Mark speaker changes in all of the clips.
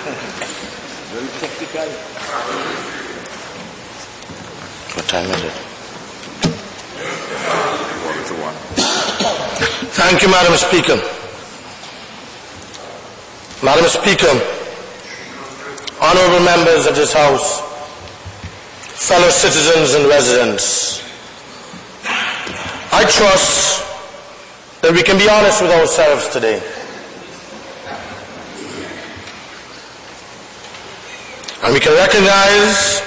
Speaker 1: Very technical.
Speaker 2: What time is it?
Speaker 1: 1:01.
Speaker 2: Thank you, Madam Speaker. Madam Speaker, honorable members of this House, fellow citizens and residents, I trust that we can be honest with ourselves today. And we can recognize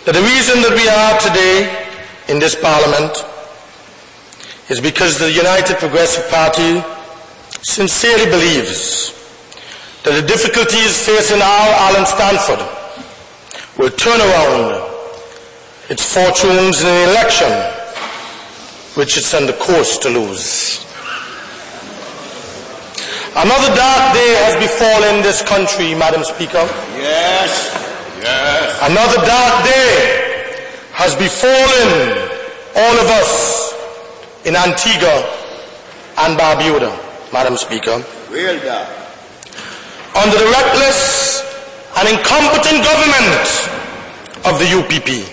Speaker 2: that the reason that we are today in this Parliament is because the United Progressive Party sincerely believes that the difficulties facing our island Stanford will turn around its fortunes in an election which it's on the course to lose. Another dark day has befallen this country, Madam Speaker.
Speaker 1: Yes, yes.
Speaker 2: Another dark day has befallen all of us in Antigua and Barbuda, Madam Speaker.
Speaker 1: Real dark.
Speaker 2: Under the reckless and incompetent government of the UPP.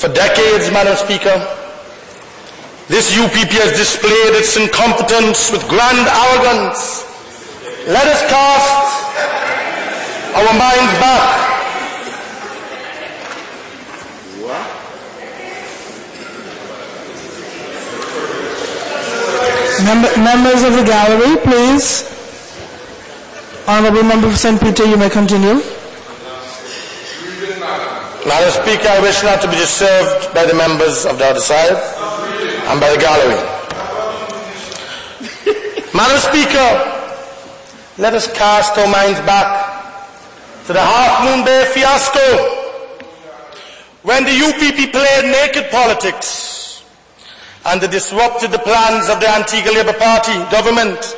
Speaker 2: For decades, Madam Speaker, this UPP has displayed its incompetence with grand arrogance. Let us cast our minds back.
Speaker 3: Members of the gallery, please. Honorable Member for St. Peter, you may continue.
Speaker 2: Madam Speaker, I wish not to be disturbed by the members of the other side and by the gallery. Madam Speaker, let us cast our minds back to the Half Moon Bay fiasco when the UPP played naked politics and they disrupted the plans of the Antigua Labour Party government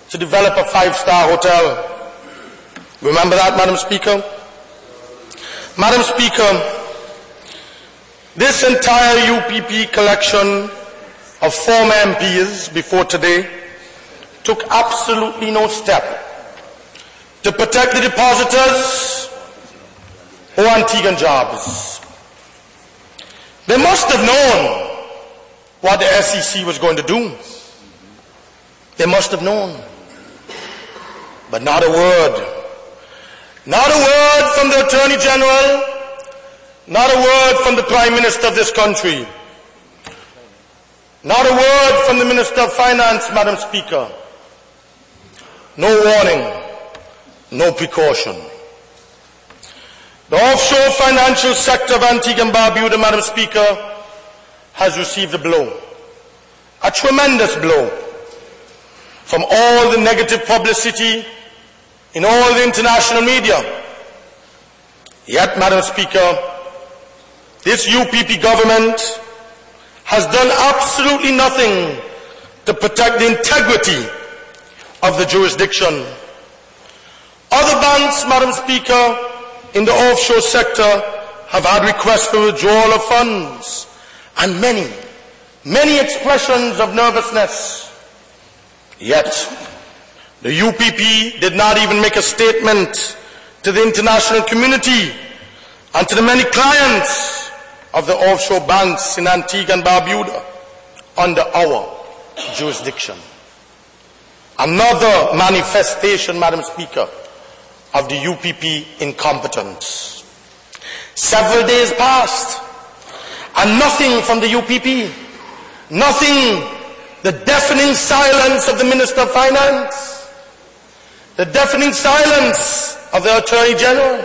Speaker 2: to develop a five-star hotel. Remember that, Madam Speaker? Madam Speaker, this entire UPP collection of former MPs before today took absolutely no step to protect the depositors or Antiguan jobs. They must have known what the SEC was going to do. They must have known. But not a word. Not a word from the Attorney General, not a word from the Prime Minister of this country, not a word from the Minister of Finance, Madam Speaker. No warning, no precaution. The offshore financial sector of Antigua and Barbuda, Madam Speaker, has received a blow, a tremendous blow, from all the negative publicity in all the international media. Yet, Madam Speaker, this UPP government has done absolutely nothing to protect the integrity of the jurisdiction. Other banks, Madam Speaker, in the offshore sector have had requests for withdrawal of funds and many expressions of nervousness. Yet, the UPP did not even make a statement to the international community and to the many clients of the offshore banks in Antigua and Barbuda under our jurisdiction. Another manifestation, Madam Speaker, of the UPP incompetence. Several days passed and nothing from the UPP, nothing. The deafening silence of the Minister of Finance, the deafening silence of the Attorney General,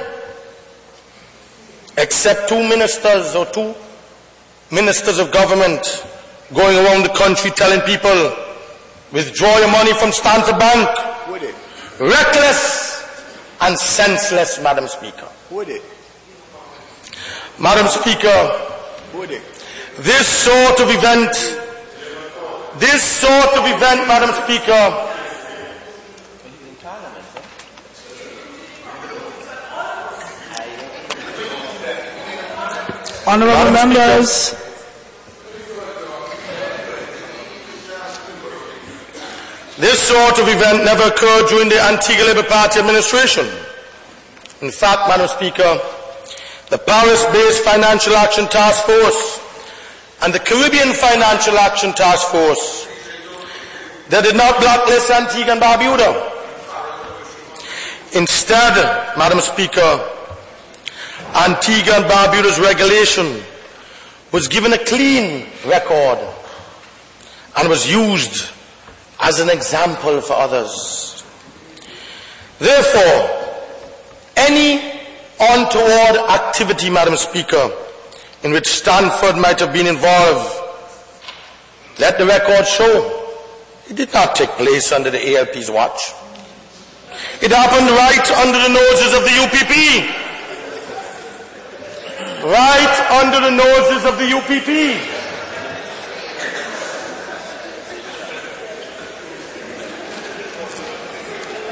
Speaker 2: except two ministers or two ministers of government going around the country telling people, withdraw your money from Stanford Bank.
Speaker 1: Would it?
Speaker 2: Reckless and senseless, Madam Speaker.
Speaker 1: Would it?
Speaker 2: Madam Speaker,
Speaker 1: Would it?
Speaker 2: this sort of event, Madam Speaker,
Speaker 3: Honorable members.
Speaker 2: This sort of event never occurred during the Antigua Labour Party administration. In fact, Madam Speaker, the Paris-based Financial Action Task Force and the Caribbean Financial Action Task Force, they did not blacklist Antigua and Barbuda. Instead, Madam Speaker, Antigua and Barbuda's regulation was given a clean record and was used as an example for others. Therefore, any untoward activity, Madam Speaker, in which Stanford might have been involved, let the record show it did not take place under the ALP's watch. It happened right under the noses of the UPP. Right under the noses of the UPP.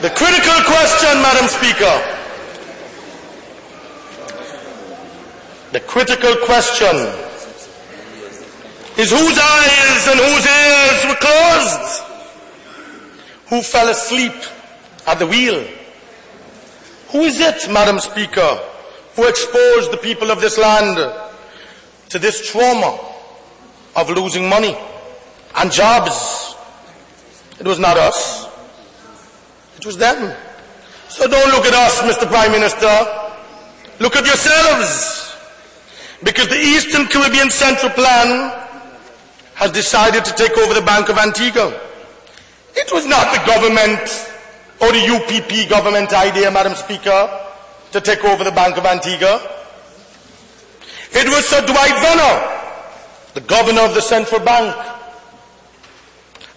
Speaker 2: The critical question, Madam Speaker, the critical question is whose eyes and whose ears were closed? Who fell asleep at the wheel? Who is it, Madam Speaker, who exposed the people of this land to this trauma of losing money and jobs? It was not us. It was them. So don't look at us, Mr. Prime Minister. Look at yourselves. Because the Eastern Caribbean Central Plan has decided to take over the Bank of Antigua. It was not the government or the UPP government idea, Madam Speaker, to take over the Bank of Antigua. It was Sir Dwight Venner, the governor of the Central Bank,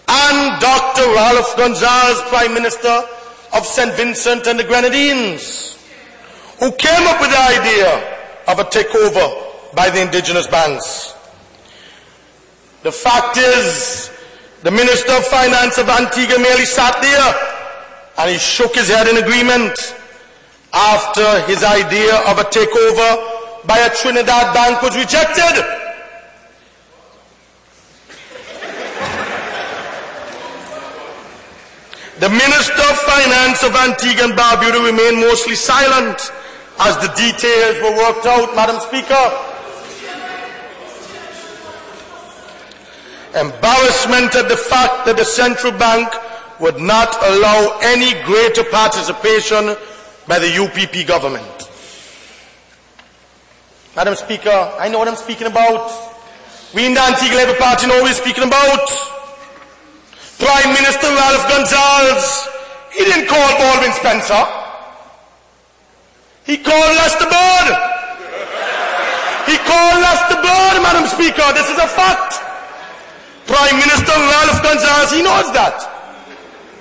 Speaker 2: and Dr. Ralph Gonsalves, Prime Minister of St. Vincent and the Grenadines, who came up with the idea of a takeover by the indigenous banks. The fact is, the Minister of Finance of Antigua merely sat there and he shook his head in agreement after his idea of a takeover by a Trinidad bank was rejected. The Minister of Finance of Antigua and Barbuda remained mostly silent as the details were worked out, Madam Speaker. Embarrassment at the fact that the central bank would not allow any greater participation by the UPP government. Madam Speaker, I know what I'm speaking about. We in the Antigua Labour Party know what we're speaking about. Prime Minister Ralph Gonsalves, he didn't call Baldwin Spencer. He called Lester Bird. He called Lester Bird, Madam Speaker. This is a fact. Prime Minister Ralph Gonsalves, he knows that.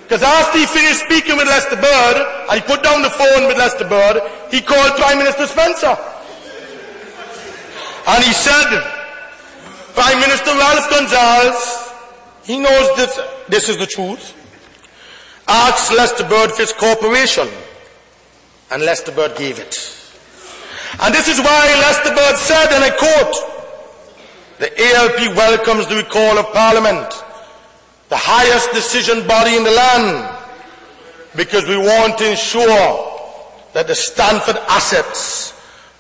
Speaker 2: Because after he finished speaking with Lester Bird, and he put down the phone with Lester Bird, he called Prime Minister Spencer. And he said, Prime Minister Ralph Gonsalves, he knows this is the truth. Asked Lester Bird for his cooperation, and Lester Bird gave it. And this is why Lester Bird said, and I quote, "The ALP welcomes the recall of Parliament, the highest decision body in the land, because we want to ensure that the Stanford assets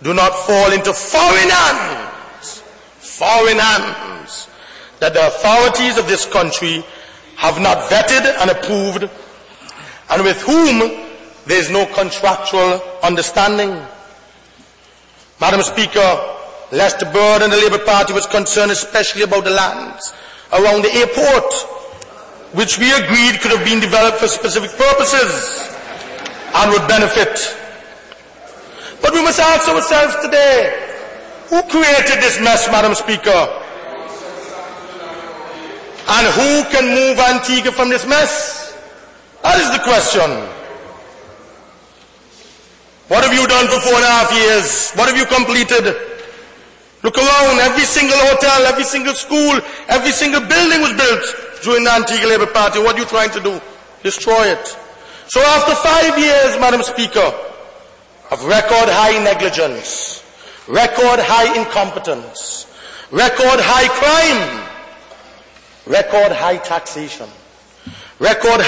Speaker 2: do not fall into foreign hands, that the authorities of this country have not vetted and approved, and with whom there is no contractual understanding." Madam Speaker, Lester Bird and the Labour Party was concerned especially about the lands around the airport, which we agreed could have been developed for specific purposes and would benefit. But we must ask ourselves today, who created this mess, Madam Speaker? And who can move Antigua from this mess? That is the question. What have you done for 4.5 years? What have you completed? Look around, every single hotel, every single school, every single building was built during the Antigua Labour Party. What are you trying to do? Destroy it. So after 5 years, Madam Speaker, of record high negligence, record high incompetence, record high crime, record high taxation, record